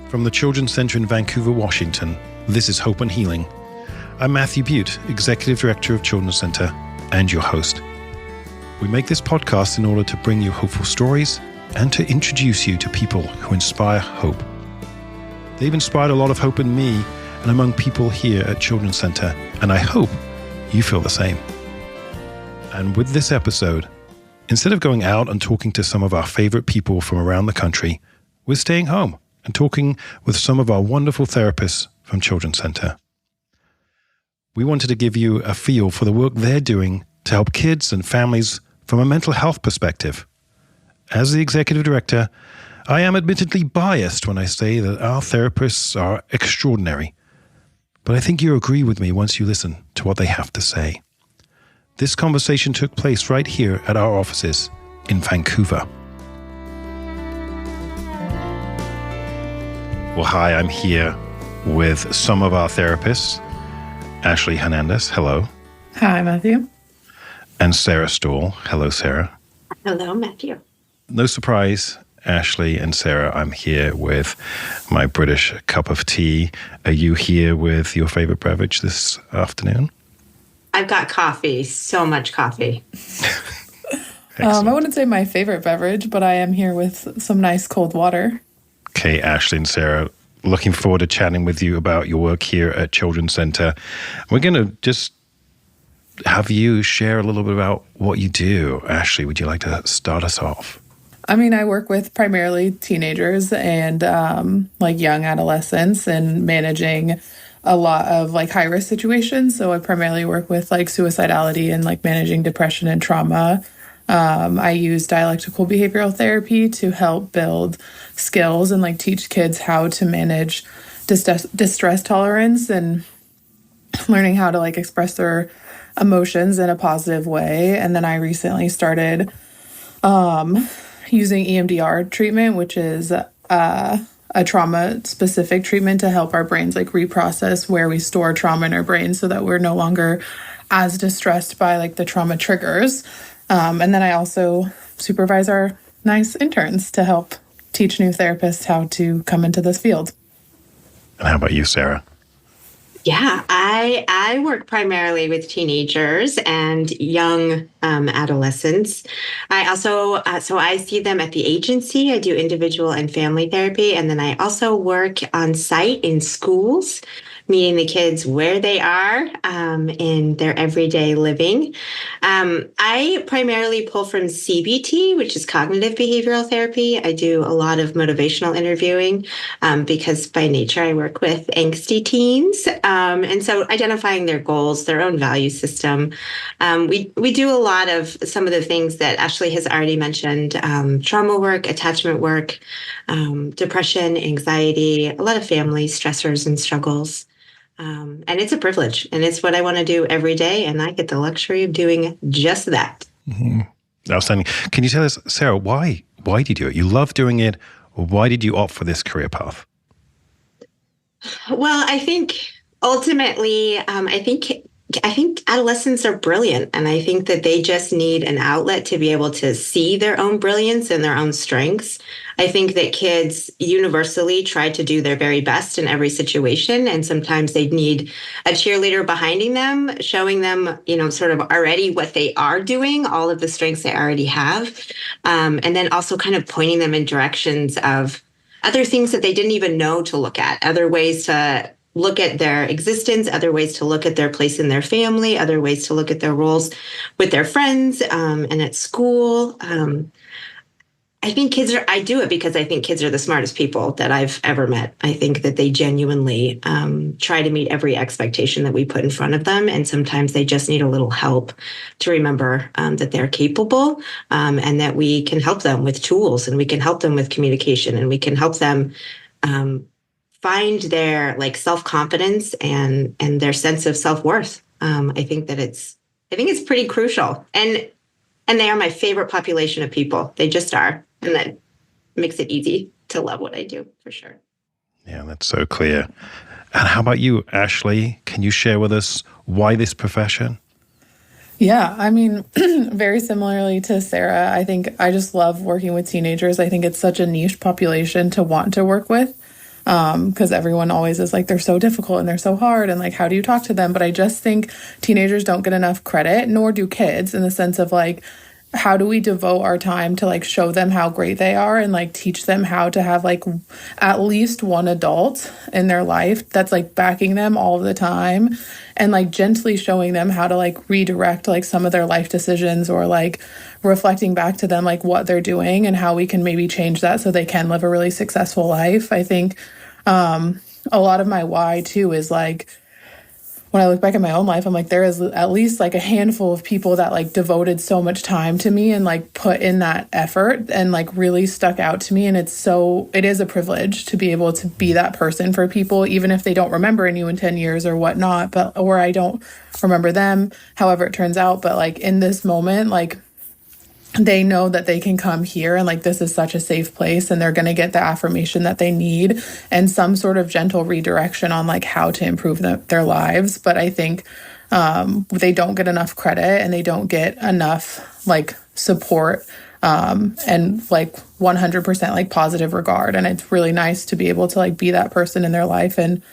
From the Children's Center in Vancouver, Washington, this is Hope and Healing. I'm Matthew Butte, Executive Director of Children's Center and your host. We make this podcast in order to bring you hopeful stories and to introduce you to people who inspire hope. They've inspired a lot of hope in me and among people here at Children's Center, and I hope you feel the same. And with this episode, instead of going out and talking to some of our favorite people from around the country, we're staying home and talking with some of our wonderful therapists from Children's Center. We wanted to give you a feel for the work they're doing to help kids and families from a mental health perspective. As the executive director, I am admittedly biased when I say that our therapists are extraordinary, but I think you'll agree with me once you listen to what they have to say. This conversation took place right here at our offices in Vancouver. Well, hi, I'm here with some of our therapists. Ashley Hernandez, hello. Hi, Matthew. And Sarah Stahl. Hello, Sarah. Hello, Matthew. No surprise, Ashley and Sarah, I'm here with my British cup of tea. Are you here with your favorite beverage this afternoon? I've got coffee, so much coffee. I wouldn't say my favorite beverage, but I am here with some nice cold water. Okay, Ashley and Sarah, looking forward to chatting with you about your work here at Children's Center. We're going to just have you share a little bit about what you do. Ashley, would you like to start us off? I mean, I work with primarily teenagers and young adolescents and managing a lot of high-risk situations. So I primarily work with suicidality and managing depression and trauma. I use dialectical behavioral therapy to help build skills and teach kids how to manage distress tolerance and learning how to express their emotions in a positive way. And then I recently started using EMDR treatment, which is a trauma-specific treatment to help our brains reprocess where we store trauma in our brains so that we're no longer as distressed by the trauma triggers. And then I also supervise our nice interns to help teach new therapists how to come into this field. And how about you, Sarah? Yeah, I work primarily with teenagers and young adolescents. I also, so I see them at the agency. I do individual and family therapy. And then I also work on site in schools, meeting the kids where they are in their everyday living. I primarily pull from CBT, which is cognitive behavioral therapy. I do a lot of motivational interviewing because by nature I work with angsty teens. And so identifying their goals, their own value system. We do a lot of some of the things that Ashley has already mentioned, trauma work, attachment work, depression, anxiety, a lot of family stressors and struggles. And it's a privilege, and it's what I want to do every day, and I get the luxury of doing just that. Mm-hmm. Outstanding. Can you tell us, Sarah, why do you do it? You love doing it, or why did you opt for this career path? Well, I think ultimately, I think adolescents are brilliant, and I think that they just need an outlet to be able to see their own brilliance and their own strengths. I think that kids universally try to do their very best in every situation, and sometimes they need a cheerleader behind them, showing them, sort of already what they are doing, all of the strengths they already have, and then also kind of pointing them in directions of other things that they didn't even know to look at, other ways to look at their existence, other ways to look at their place in their family, other ways to look at their roles with their friends and at school. I do it because I think kids are the smartest people that I've ever met. I think that they genuinely try to meet every expectation that we put in front of them. And sometimes they just need a little help to remember that they're capable and that we can help them with tools, and we can help them with communication, and we can help them find their self-confidence and their sense of self-worth. I think it's pretty crucial. And they are my favorite population of people. They just are. And that makes it easy to love what I do, for sure. Yeah, that's so clear. And how about you, Ashley? Can you share with us why this profession? Yeah, I mean, very similarly to Sarah, I think I just love working with teenagers. I think it's such a niche population to want to work with. because everyone always is like, they're so difficult and they're so hard. And like, how do you talk to them? But I just think teenagers don't get enough credit, nor do kids, in the sense of like, how do we devote our time to like show them how great they are and like teach them how to have like at least one adult in their life that's like backing them all the time, and like gently showing them how to like redirect like some of their life decisions, or like reflecting back to them like what they're doing and how we can maybe change that so they can live a really successful life. I think a lot of my why too is like, when I look back at my own life, I'm like, there is at least like a handful of people that like devoted so much time to me and like put in that effort and like really stuck out to me. And it is a privilege to be able to be that person for people, even if they don't remember you in 10 years or whatnot, or I don't remember them, however it turns out. But like in this moment, like they know that they can come here and like this is such a safe place, and they're going to get the affirmation that they need and some sort of gentle redirection on like how to improve their lives. But I think they don't get enough credit, and they don't get enough like support and like 100% like positive regard. And it's really nice to be able to like be that person in their life, and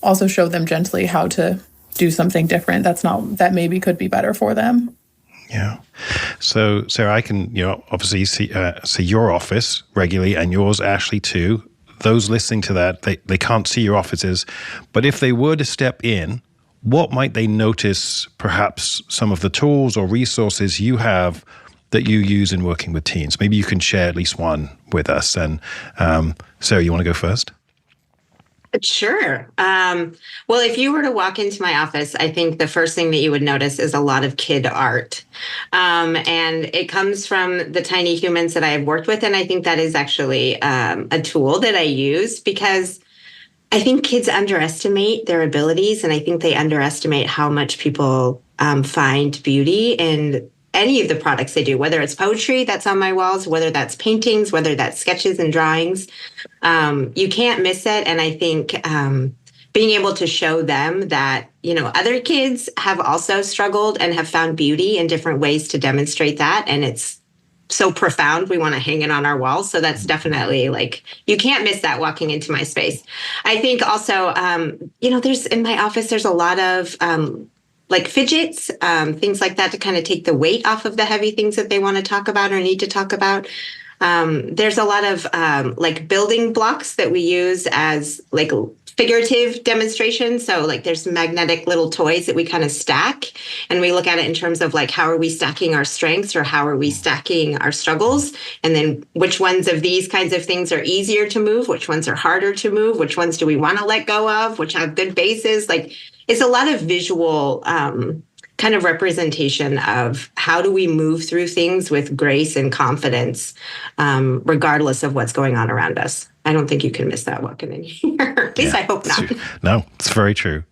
also show them gently how to do something different that maybe could be better for them. Yeah. So, Sarah, I can, obviously see your office regularly, and yours, Ashley, too. Those listening to that, they can't see your offices. But if they were to step in, what might they notice, perhaps some of the tools or resources you have that you use in working with teens? Maybe you can share at least one with us. And Sarah, you want to go first? Sure. Well, if you were to walk into my office, I think the first thing that you would notice is a lot of kid art. And it comes from the tiny humans that I have worked with. And I think that is actually a tool that I use, because I think kids underestimate their abilities. And I think they underestimate how much people find beauty in any of the products they do, whether it's poetry that's on my walls, whether that's paintings, whether that's sketches and drawings. You can't miss it. And I think being able to show them that, other kids have also struggled and have found beauty in different ways to demonstrate that. And it's so profound. We want to hang it on our walls. So that's definitely like, you can't miss that walking into my space. I think also, there's in my office, there's a lot of like fidgets, things like that to kind of take the weight off of the heavy things that they want to talk about or need to talk about. There's a lot of like building blocks that we use as like figurative demonstrations. So like there's magnetic little toys that we kind of stack, and we look at it in terms of like, how are we stacking our strengths, or how are we stacking our struggles? And then which ones of these kinds of things are easier to move? Which ones are harder to move? Which ones do we want to let go of? Which have good bases? Like, it's a lot of visual kind of representation of how do we move through things with grace and confidence, regardless of what's going on around us. I don't think you can miss that walking in here. At least I hope not. No, it's very true.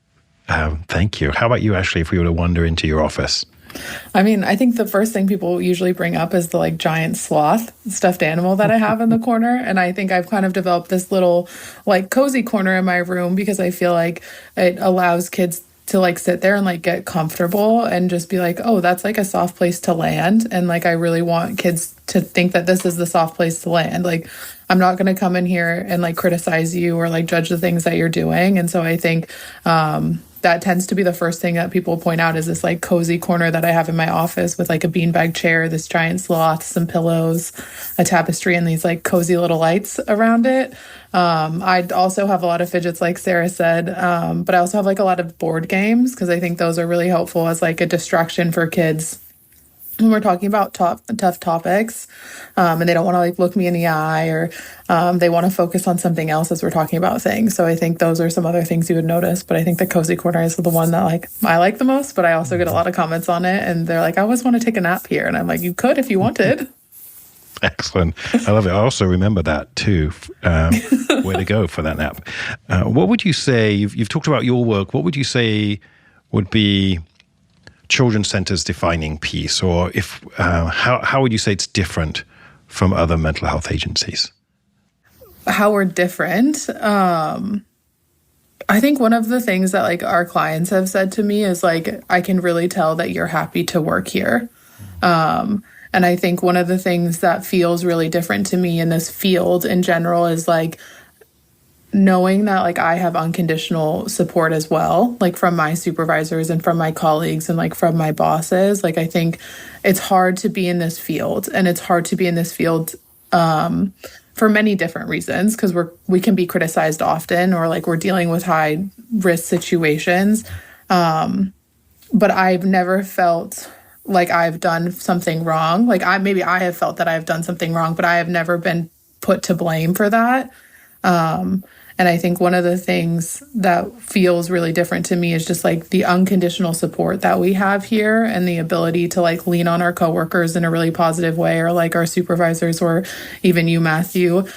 Thank you. How about you, Ashley, if we were to wander into your office? I mean, I think the first thing people usually bring up is the like giant sloth stuffed animal that I have in the corner. And I think I've kind of developed this little like cozy corner in my room, because I feel like it allows kids to like sit there and like get comfortable and just be like, oh, that's like a soft place to land. And like, I really want kids to think that this is the soft place to land. Like, I'm not going to come in here and like criticize you or like judge the things that you're doing. And so I think that tends to be the first thing that people point out, is this like cozy corner that I have in my office with like a beanbag chair, this giant sloth, some pillows, a tapestry, and these like cozy little lights around it. I also have a lot of fidgets, like Sarah said, but I also have like a lot of board games, because I think those are really helpful as like a distraction for kids when we're talking about tough topics, and they don't want to like look me in the eye, or they want to focus on something else as we're talking about things. So I think those are some other things you would notice. But I think the cozy corner is the one that like I like the most, but I also get a lot of comments on it, and they're like, I always want to take a nap here. And I'm like, you could if you wanted. Excellent. I love it. I also remember that too. Way to go for that nap. What would you say, you've talked about your work, what would you say would be Children's Center's defining piece, or if how would you say it's different from other mental health agencies? How we're different? I think one of the things that like our clients have said to me is like, I can really tell that you're happy to work here. And I think one of the things that feels really different to me in this field in general is like, knowing that like I have unconditional support as well, like from my supervisors and from my colleagues and like from my bosses, like I think it's hard to be in this field, and it's hard to be in this field for many different reasons, because we can be criticized often, or like we're dealing with high risk situations. But I've never felt like I've done something wrong. Like maybe I have felt that I've done something wrong, but I have never been put to blame for that. And I think one of the things that feels really different to me is just like the unconditional support that we have here, and the ability to like lean on our coworkers in a really positive way, or like our supervisors, or even you, Matthew.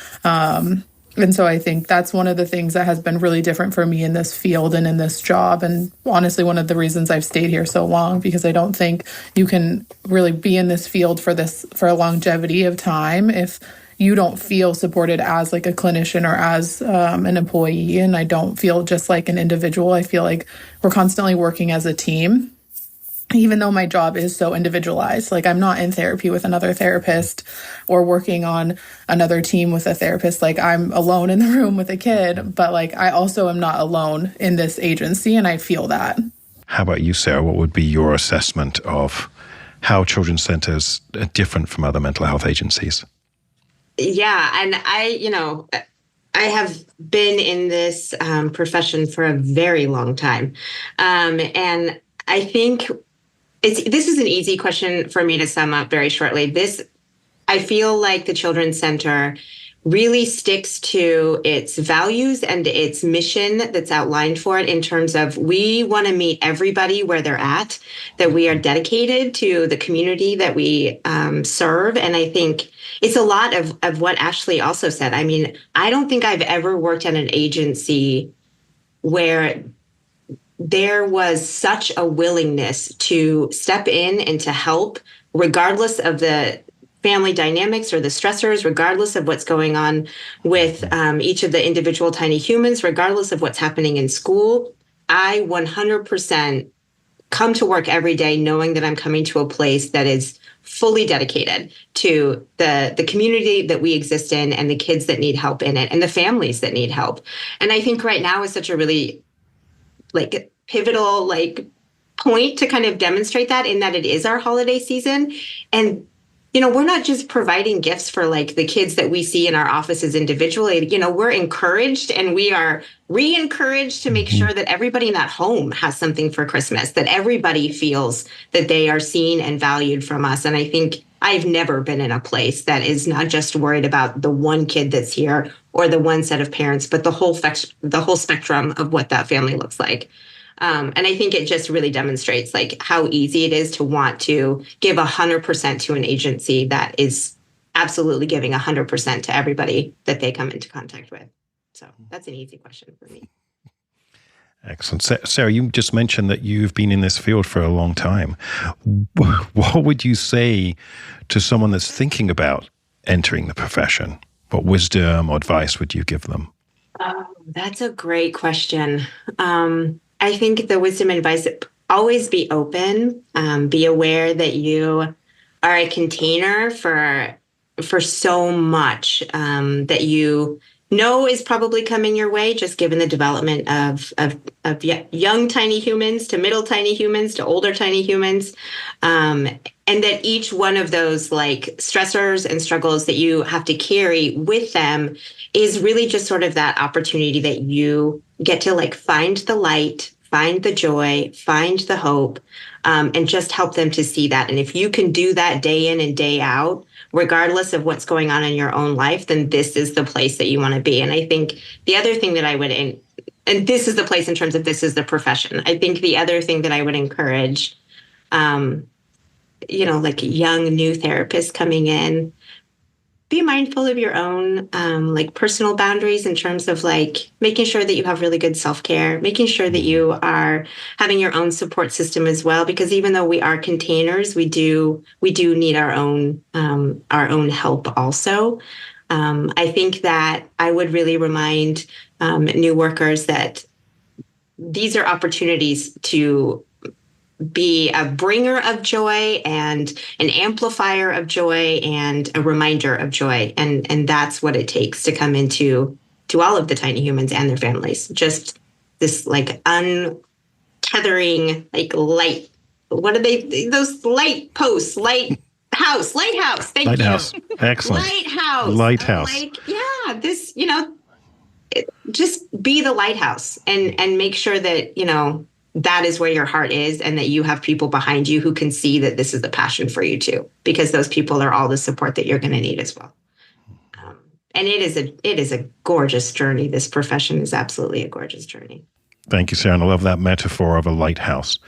And so I think that's one of the things that has been really different for me in this field and in this job. And honestly, one of the reasons I've stayed here so long, because I don't think you can really be in this field for a longevity of time if you don't feel supported as like a clinician or as an employee. And I don't feel just like an individual. I feel like we're constantly working as a team, even though my job is so individualized. Like I'm not in therapy with another therapist or working on another team with a therapist. Like I'm alone in the room with a kid, but like I also am not alone in this agency, and I feel that. How about you, Sarah? What would be your assessment of how children's centers are different from other mental health agencies? Yeah. And I have been in this profession for a very long time. And I think this is an easy question for me to sum up very shortly. I feel like the Children's Center really sticks to its values and its mission that's outlined for it, in terms of we want to meet everybody where they're at, that we are dedicated to the community that we serve. And I think it's a lot of what Ashley also said. I mean, I don't think I've ever worked at an agency where there was such a willingness to step in and to help, regardless of the family dynamics or the stressors, regardless of what's going on with each of the individual tiny humans, regardless of what's happening in school. I 100% come to work every day knowing that I'm coming to a place that is fully dedicated to the community that we exist in, and the kids that need help in it, and the families that need help. And I think right now is such a really like pivotal like point to kind of demonstrate that, in that it is our holiday season. And we're not just providing gifts for like the kids that we see in our offices individually. We're encouraged, and we are re-encouraged to make sure that everybody in that home has something for Christmas, that everybody feels that they are seen and valued from us. And I think I've never been in a place that is not just worried about the one kid that's here or the one set of parents, but the whole spectrum of what that family looks like. And I think it just really demonstrates like how easy it is to want to give 100% to an agency that is absolutely giving 100% to everybody that they come into contact with. So that's an easy question for me. Excellent. Sarah, you just mentioned that you've been in this field for a long time. What would you say to someone that's thinking about entering the profession? What wisdom or advice would you give them? That's a great question. I think the wisdom and advice, always be open, be aware that you are a container for so much that you know is probably coming your way, just given the development of young tiny humans to middle tiny humans to older tiny humans. And that each one of those like stressors and struggles that you have to carry with them is really just sort of that opportunity that you get to like find the light, find the joy, find the hope, and just help them to see that. And if you can do that day in and day out, regardless of what's going on in your own life, then this is the place that you want to be. And I think the other thing that I would, and this is the place in terms of this is the profession. I think the other thing that I would encourage, like young new therapists coming in, be mindful of your own like personal boundaries in terms of like making sure that you have really good self-care, making sure that you are having your own support system as well, because even though we are containers, we do need our own help also. I think that I would really remind new workers that these are opportunities to be a bringer of joy and an amplifier of joy and a reminder of joy. And that's what it takes to come into to all of the tiny humans and their families. Just this like untethering, like light. What are they? Those light posts, lighthouse. Thank Lighthouse. you. Excellent. Lighthouse. This, just be the lighthouse and make sure that, that is where your heart is and that you have people behind you who can see that this is the passion for you too, because those people are all the support that you're going to need as well. And it is a gorgeous journey. This profession is absolutely a gorgeous journey. Thank you, Sarah. And I love that metaphor of a lighthouse.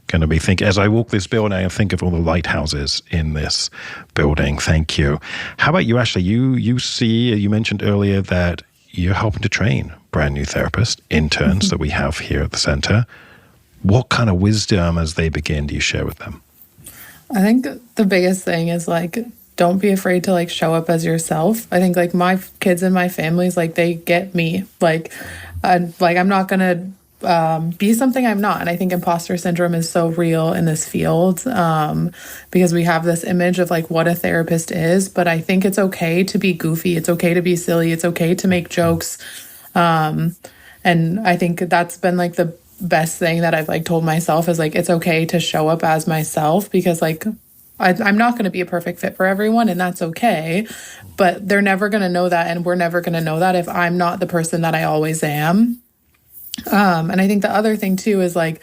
Going to be thinking, as I walk this building, I think of all the lighthouses in this building. Thank you. How about you, Ashley? You mentioned earlier that you're helping to train brand new therapists, interns that we have here at the center. What kind of wisdom as they begin do you share with them? I think the biggest thing is don't be afraid to show up as yourself. I think my kids and my families, they get me. I'm not going to be something I'm not. And I think imposter syndrome is so real in this field because we have this image of what a therapist is. But I think it's okay to be goofy. It's okay to be silly. It's okay to make jokes. And I think that's been the best thing that I've told myself is it's okay to show up as myself because I'm not going to be a perfect fit for everyone, and that's okay. But they're never going to know that, and we're never going to know that if I'm not the person that I always am. And I think the other thing too is like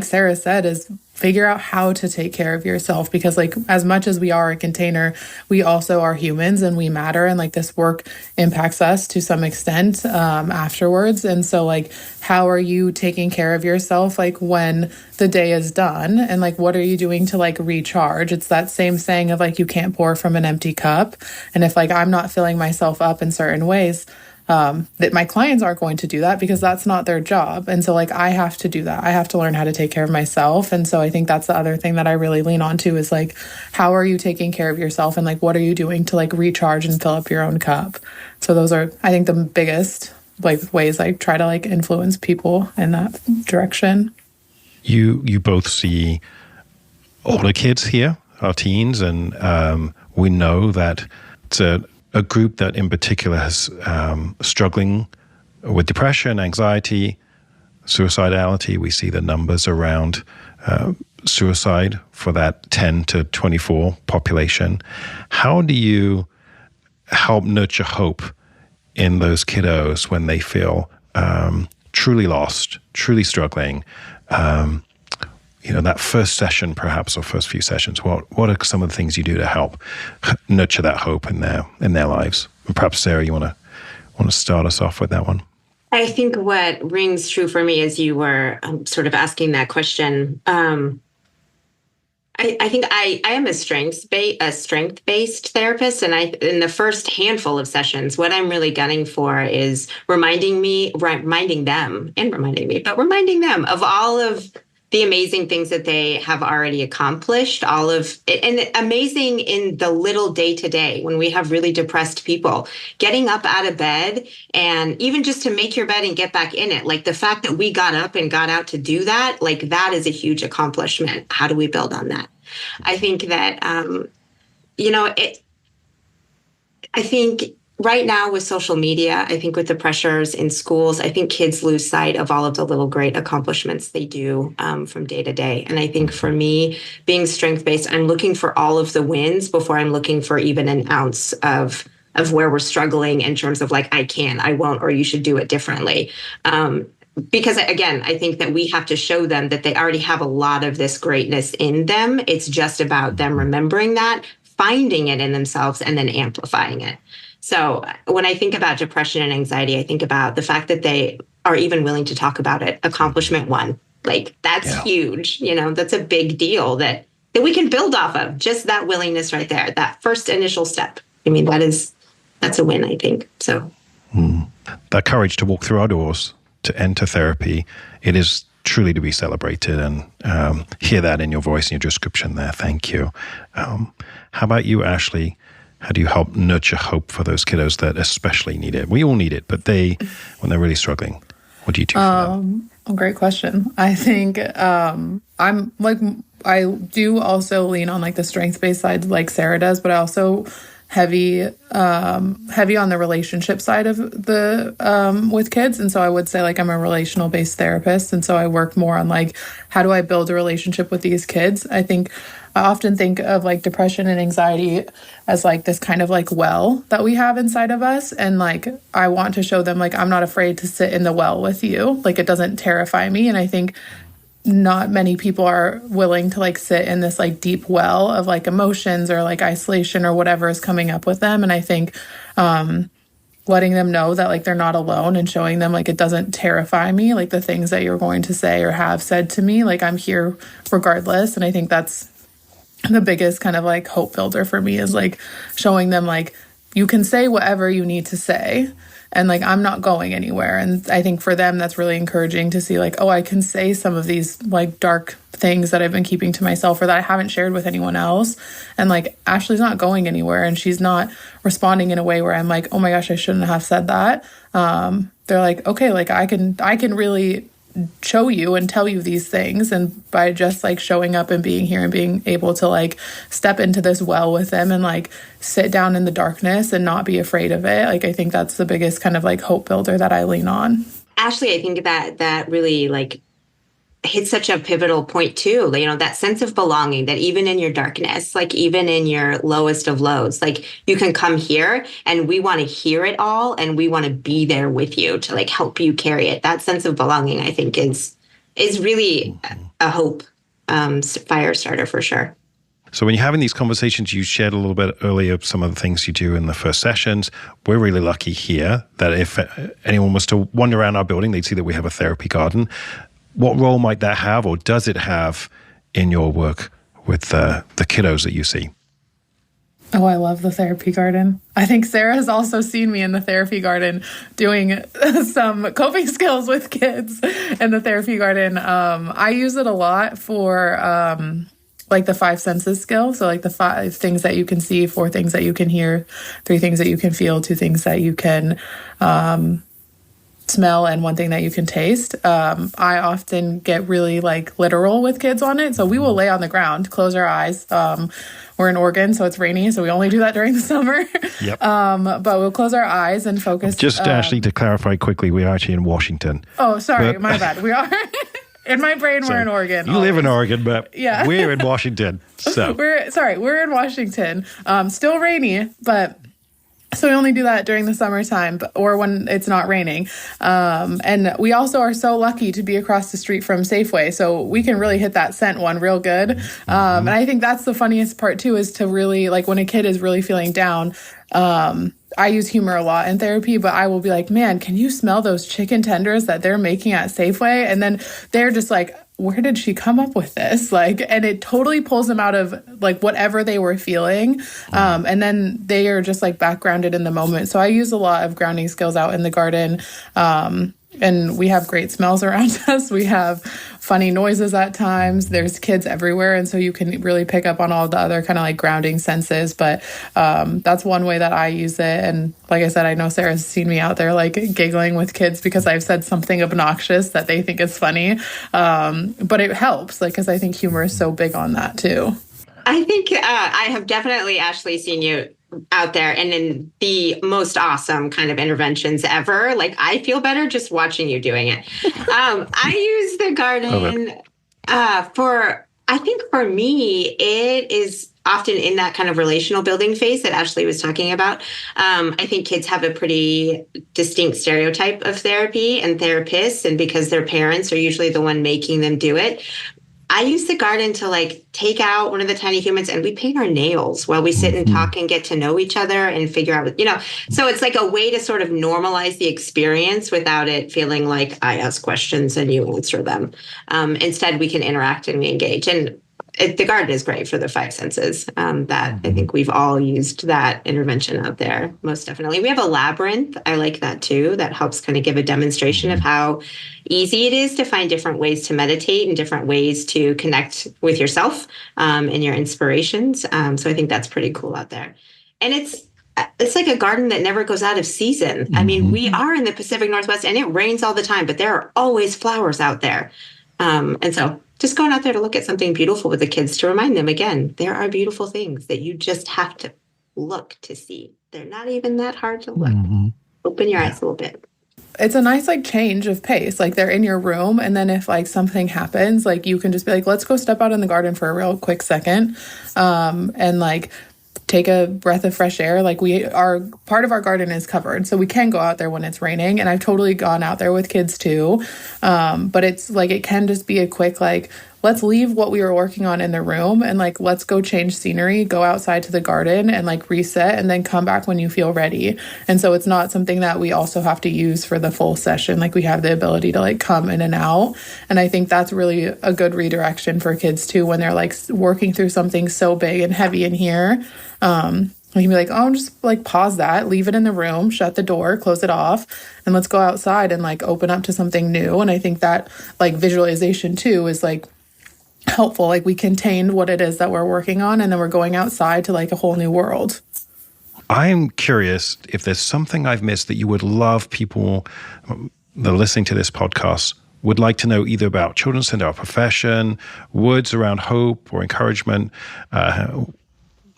Sarah said, is figure out how to take care of yourself because as much as we are a container, we also are humans and we matter. And this work impacts us to some extent afterwards. And so how are you taking care of yourself when the day is done? And what are you doing to recharge? It's that same saying of you can't pour from an empty cup. And if I'm not filling myself up in certain ways, that my clients aren't going to do that because that's not their job. And so I have to do that. I have to learn how to take care of myself. And so I think that's the other thing that I really lean on to is how are you taking care of yourself and what are you doing to recharge and fill up your own cup? So those are, I think, the biggest ways I try to influence people in that direction. You both see older kids here, our teens, and we know that it's a group that in particular has struggling with depression, anxiety, suicidality. We see the numbers around suicide for that 10 to 24 population. How do you help nurture hope in those kiddos when they feel truly lost, truly struggling? That first session, perhaps, or first few sessions, what are some of the things you do to help nurture that hope in their lives? And perhaps, Sarah, you want to start us off with that one? I think what rings true for me as you were sort of asking that question, I think I am a strength-based therapist, and in the first handful of sessions, what I'm really gunning for is reminding them of all of the amazing things that they have already accomplished, and amazing in the little day-to-day when we have really depressed people, getting up out of bed and even just to make your bed and get back in it. The fact that we got up and got out to do that, that is a huge accomplishment. How do we build on that? I think that, I think right now with social media, I think with the pressures in schools, I think kids lose sight of all of the little great accomplishments they do from day to day. And I think for me, being strength-based, I'm looking for all of the wins before I'm looking for even an ounce of where we're struggling in terms of I can, I won't, or you should do it differently. Because again, I think that we have to show them that they already have a lot of this greatness in them. It's just about them remembering that, finding it in themselves, and then amplifying it. So when I think about depression and anxiety, I think about the fact that they are even willing to talk about it. Accomplishment 1, that's huge. That's a big deal that we can build off of. Just that willingness right there, that first initial step. I mean, that's a win, I think. So that courage to walk through our doors, to enter therapy, it is truly to be celebrated, and hear that in your voice and your description there. Thank you. How about you, Ashley? How do you help nurture hope for those kiddos that especially need it? We all need it, but when they're really struggling, what do you do for them? Great question. I think I do also lean on the strength-based side like Sarah does, but I also heavy on the relationship side of the with kids. And so I would say like I'm a relational based therapist. And so I work more on like, how do I build a relationship with these kids? I often think of like depression and anxiety as like this kind of like well that we have inside of us. And like, I want to show them like, I'm not afraid to sit in the well with you. Like, it doesn't terrify me. And I think not many people are willing to like sit in this like deep well of like emotions or like isolation or whatever is coming up with them. And I think letting them know that like they're not alone and showing them like it doesn't terrify me, like the things that you're going to say or have said to me, like I'm here regardless. And I think that's the biggest kind of like hope builder for me, is like showing them like you can say whatever you need to say. And like, I'm not going anywhere. And I think for them, that's really encouraging to see like, oh, I can say some of these like dark things that I've been keeping to myself or that I haven't shared with anyone else. And like, Ashley's not going anywhere and she's not responding in a way where I'm like, oh my gosh, I shouldn't have said that. They're like, okay, like I can really show you and tell you these things. And by just like showing up and being here and being able to like step into this well with them and like sit down in the darkness and not be afraid of it. Like, I think that's the biggest kind of like hope builder that I lean on. Ashley, I think that really like hits such a pivotal point too. You know, that sense of belonging, that even in your darkness, like even in your lowest of lows, like you can come here and we want to hear it all and we want to be there with you to like help you carry it. That sense of belonging, I think, is really a hope fire starter for sure. So when you're having these conversations, you shared a little bit earlier some of the things you do in the first sessions. We're really lucky here that if anyone was to wander around our building, they'd see that we have a therapy garden. What role might that have, or does it have, in your work with the kiddos that you see? Oh, I love the therapy garden. I think Sarah has also seen me in the therapy garden doing some coping skills with kids in the therapy garden. I use it a lot for like the 5 senses skill. So like the 5 things that you can see, 4 things that you can hear, 3 things that you can feel, 2 things that you can smell, and 1 thing that you can taste. I often get really like literal with kids on it. So we will lay on the ground, close our eyes. We're in Oregon, so it's rainy, so we only do that during the summer. Yep. But we'll close our eyes and focus. Just actually to clarify quickly, we are actually in Washington. Oh, sorry, my bad. We are. In my brain, we're in Oregon. You live in Oregon, but yeah. We're in Washington. So we're in Washington. Still rainy, but so we only do that during the summertime or when it's not raining. And we also are so lucky to be across the street from Safeway, so we can really hit that scent one real good. And I think that's the funniest part too, is to really like when a kid is really feeling down. I use humor a lot in therapy, but I will be like, man, can you smell those chicken tenders that they're making at Safeway? And then they're just like, where did she come up with this? Like, and it totally pulls them out of like whatever they were feeling. And then they are just like backgrounded in the moment. So I use a lot of grounding skills out in the garden. And we have great smells around us. We have funny noises at times. There's kids everywhere. And so you can really pick up on all the other kind of like grounding senses. But that's one way that I use it. And like I said, I know Sarah's seen me out there like giggling with kids because I've said something obnoxious that they think is funny. But it helps, like, because I think humor is so big on that too. I think I have definitely, Ashley, seen you out there and in the most awesome kind of interventions ever. Like, I feel better just watching you doing it. I use the garden I think for me, it is often in that kind of relational building phase that Ashley was talking about. I think kids have a pretty distinct stereotype of therapy and therapists, and because their parents are usually the one making them do it. I use the garden to like take out one of the tiny humans and we paint our nails while we sit and talk and get to know each other and figure out, so it's like a way to sort of normalize the experience without it feeling like I ask questions and you answer them. Instead, we can interact and we engage. And the garden is great for the 5 senses. That I think we've all used that intervention out there, most definitely. We have a labyrinth. I like that too. That helps kind of give a demonstration of how easy it is to find different ways to meditate and different ways to connect with yourself and your inspirations. So I think that's pretty cool out there. And it's like a garden that never goes out of season. I mean, we are in the Pacific Northwest and it rains all the time, but there are always flowers out there. And so just going out there to look at something beautiful with the kids to remind them again, there are beautiful things that you just have to look to see. They're not even that hard to look. Mm-hmm. Open your eyes a little bit. It's a nice like change of pace. Like they're in your room, and then if like something happens, like you can just be like, let's go step out in the garden for a real quick second, and like take a breath of fresh air. Like part of our garden is covered, so we can go out there when it's raining. And I've totally gone out there with kids too. But it's like, it can just be a quick, like, let's leave what we were working on in the room and like, let's go change scenery, go outside to the garden and like reset, and then come back when you feel ready. And so it's not something that we also have to use for the full session. Like we have the ability to like come in and out. And I think that's really a good redirection for kids too, when they're like working through something so big and heavy in here. We can be like, oh, just like pause that, leave it in the room, shut the door, close it off, and let's go outside and like open up to something new. And I think that like visualization too is like helpful. Like we contained what it is that we're working on, and then we're going outside to like a whole new world. I'm curious if there's something I've missed that you would love people that are listening to this podcast would like to know, either about Children's Center, our profession, words around hope or encouragement,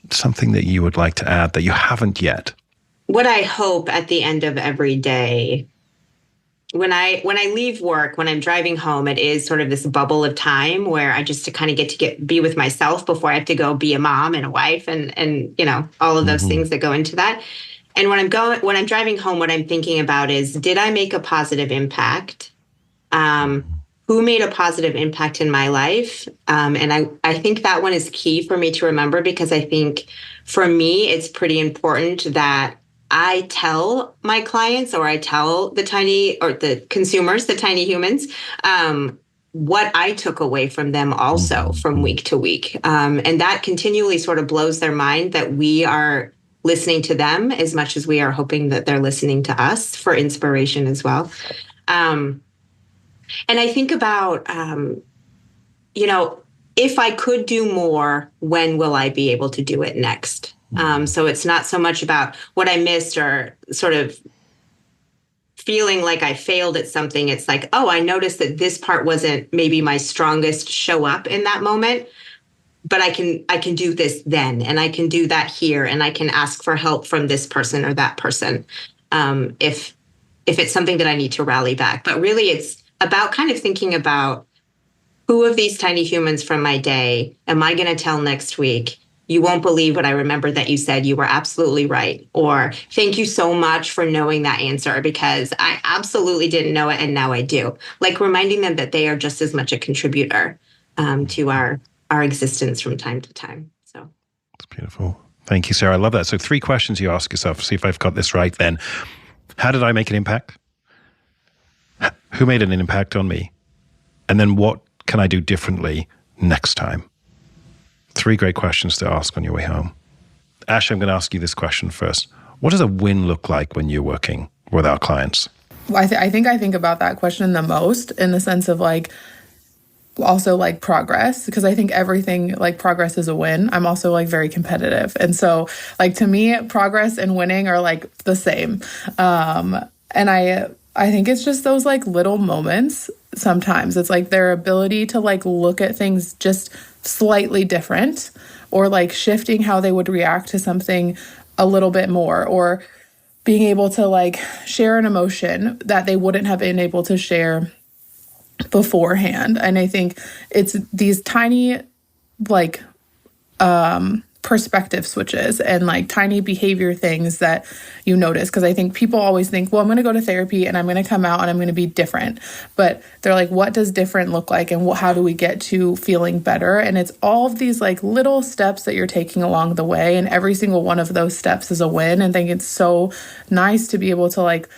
something that you would like to add that you haven't yet. What I hope at the end of every day, when I leave work, when I'm driving home, it is sort of this bubble of time where I just to kind of get to be with myself before I have to go be a mom and a wife and you know, all of those things that go into that. And when I'm driving home, what I'm thinking about is, did I make a positive impact? Who made a positive impact in my life? And I think that one is key for me to remember, because I think for me, it's pretty important that I tell my clients, or I tell the consumers, the tiny humans, what I took away from them also from week to week. And that continually sort of blows their mind, that we are listening to them as much as we are hoping that they're listening to us for inspiration as well. And I think about, you know, if I could do more, when will I be able to do it next? So it's not so much about what I missed or sort of feeling like I failed at something. It's like, oh, I noticed that this part wasn't maybe my strongest show up in that moment, but I can do this then, and I can do that here, and I can ask for help from this person or that person, if it's something that I need to rally back. But really, it's about kind of thinking about, who of these tiny humans from my day am I going to tell next week, you won't believe what I remember that you said, you were absolutely right. Or thank you so much for knowing that answer, because I absolutely didn't know it and now I do. Like reminding them that they are just as much a contributor to our existence from time to time. So it's beautiful. Thank you, Sarah. I love that. So 3 questions you ask yourself, see if I've got this right then. How did I make an impact? Who made an impact on me? And then what can I do differently next time? 3 great questions to ask on your way home. Ash, I'm going to ask you this question first. What does a win look like when you're working with our clients? I think about that question the most, in the sense of like, also like progress, because I think everything like progress is a win. I'm also like very competitive. And so like to me, progress and winning are like the same. And I think it's just those like little moments. Sometimes it's like their ability to like look at things just slightly different, or like shifting how they would react to something a little bit more, or being able to like share an emotion that they wouldn't have been able to share beforehand. And I think it's these tiny like perspective switches and like tiny behavior things that you notice. Because I think people always think, well, I'm going to go to therapy and I'm going to come out and I'm going to be different. But they're like, what does different look like? And how do we get to feeling better? And it's all of these like little steps that you're taking along the way. And every single one of those steps is a win. And I think it's so nice to be able to like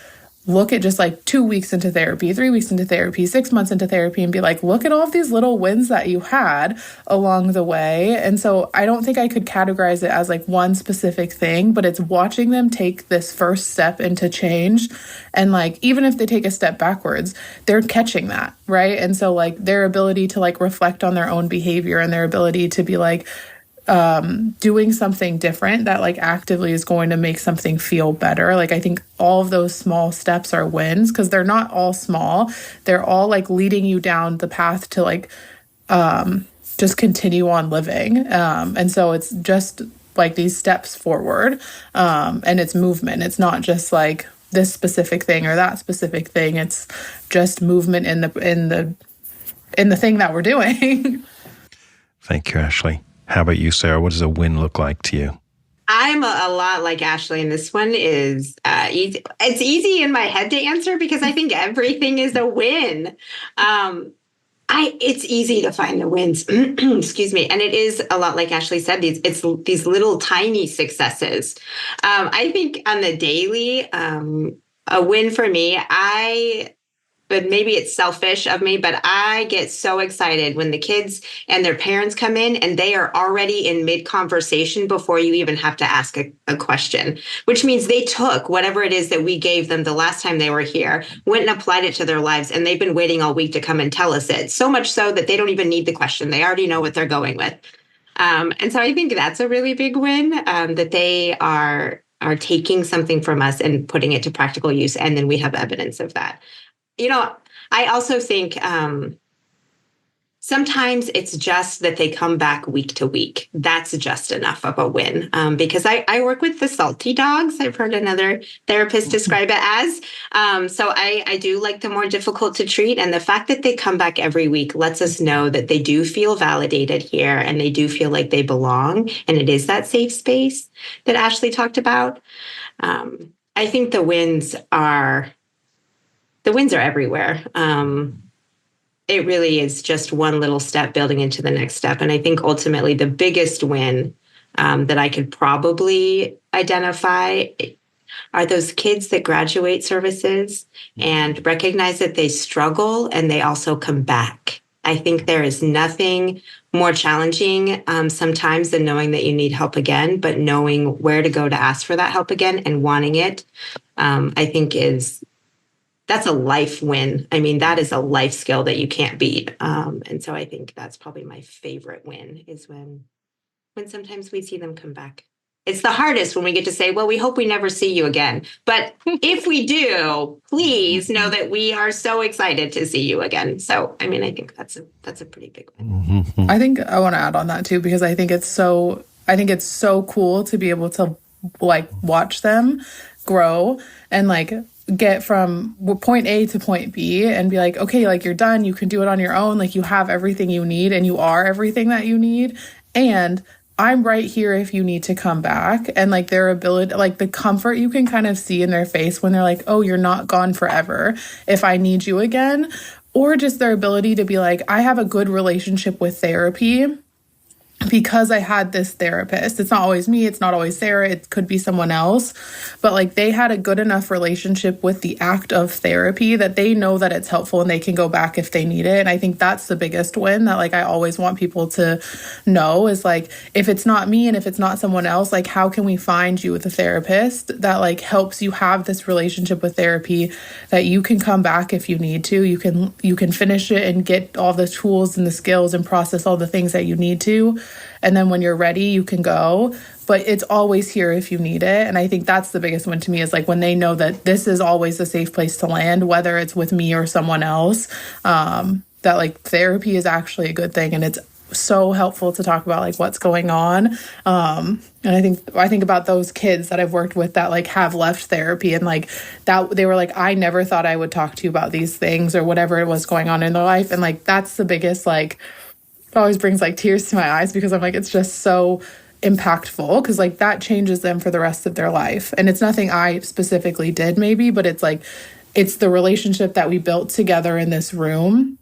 look at just like 2 weeks into therapy, 3 weeks into therapy, 6 months into therapy, and be like, look at all of these little wins that you had along the way. And so I don't think I could categorize it as like one specific thing, but it's watching them take this first step into change. And like, even if they take a step backwards, they're catching that, right? And so like their ability to like reflect on their own behavior, and their ability to be like, doing something different that like actively is going to make something feel better. Like I think all of those small steps are wins, because they're not all small. They're all like leading you down the path to like just continue on living. And so it's just like these steps forward. And it's movement. It's not just like this specific thing or that specific thing. It's just movement in the thing that we're doing. Thank you, Ashley. How about you, Sarah? What does a win look like to you? I'm a lot like Ashley, and this one is easy. It's easy in my head to answer because I think everything is a win. It's easy to find the wins, excuse me. And it is a lot like Ashley said, these little tiny successes. I think on the daily, a win for me, but maybe it's selfish of me, but I get so excited when the kids and their parents come in and they are already in mid-conversation before you even have to ask a question, which means they took whatever it is that we gave them the last time they were here, went and applied it to their lives, and they've been waiting all week to come and tell us it. So much so that they don't even need the question. They already know what they're going with. And so I think that's a really big win, that they are taking something from us and putting it to practical use. And then we have evidence of that. I also think sometimes it's just that they come back week to week. That's just enough of a win, because I work with the salty dogs. I've heard another therapist describe it as. So I do like the more difficult to treat. And the fact that they come back every week lets us know that they do feel validated here and they do feel like they belong. And it is that safe space that Ashley talked about. I think the wins are everywhere. It really is just one little step building into the next step. And I think ultimately the biggest win that I could probably identify are those kids that graduate services and recognize that they struggle and they also come back. I think there is nothing more challenging sometimes than knowing that you need help again, but knowing where to go to ask for that help again and wanting it, I think that's a life win. I mean, that is a life skill that you can't beat. And so I think that's probably my favorite win is when sometimes we see them come back. It's the hardest when we get to say, well, we hope we never see you again. But if we do, please know that we are so excited to see you again. So, I mean, I think that's a pretty big win. I think I want to add on that too, because I think it's so cool to be able to like watch them grow and like get from point A to point B and be like, okay, like you're done. You can do it on your own. Like you have everything you need and you are everything that you need. And I'm right here if you need to come back. And like their ability, like the comfort you can kind of see in their face when they're like, oh, you're not gone forever if I need you again. Or just their ability to be like, I have a good relationship with therapy because I had this therapist. It's not always me. It's not always Sarah. It could be someone else. But like they had a good enough relationship with the act of therapy that they know that it's helpful and they can go back if they need it. And I think that's the biggest win that like I always want people to know is like, if it's not me and if it's not someone else, like how can we find you with a therapist that like helps you have this relationship with therapy that you can come back if you need to. You can finish it and get all the tools and the skills and process all the things that you need to. And then when you're ready, you can go, but it's always here if you need it. And I think that's the biggest one to me is like when they know that this is always a safe place to land, whether it's with me or someone else, that like therapy is actually a good thing. And it's so helpful to talk about like what's going on. And I think about those kids that I've worked with that like have left therapy and like that they were like, I never thought I would talk to you about these things or whatever it was going on in their life. And like, that's the biggest, like, it always brings like tears to my eyes because I'm like, it's just so impactful because like that changes them for the rest of their life. And it's nothing I specifically did maybe, but it's like, it's the relationship that we built together in this room,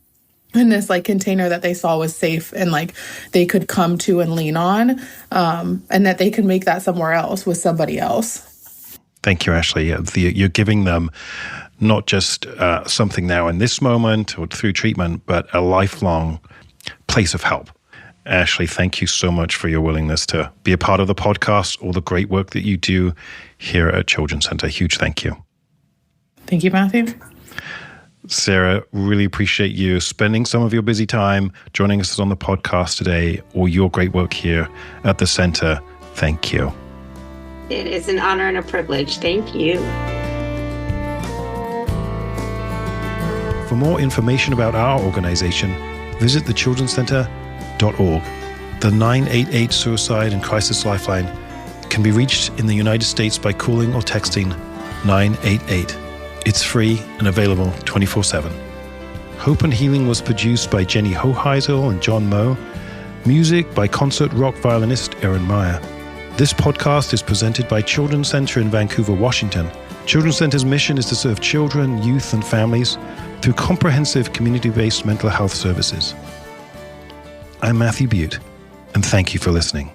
in this like container that they saw was safe and like they could come to and lean on, and that they could make that somewhere else with somebody else. Thank you, Ashley. You're giving them not just something now in this moment or through treatment, but a lifelong place of help. Ashley, thank you so much for your willingness to be a part of the podcast, all the great work that you do here at Children's Center. Huge thank you. Thank you, Matthew. Sarah, really appreciate you spending some of your busy time joining us on the podcast today, all your great work here at the center. Thank you. It is an honor and a privilege. Thank you. For more information about our organization, visit thechildrencenter.org. The 988 Suicide and Crisis Lifeline can be reached in the United States by calling or texting 988. It's free and available 24/7. Hope and Healing was produced by Jenny Hoheisel and John Moe. Music by concert rock violinist Aaron Meyer. This podcast is presented by Children's Center in Vancouver, Washington. Children's Center's mission is to serve children, youth, and families through comprehensive community-based mental health services. I'm Matthew Butte, and thank you for listening.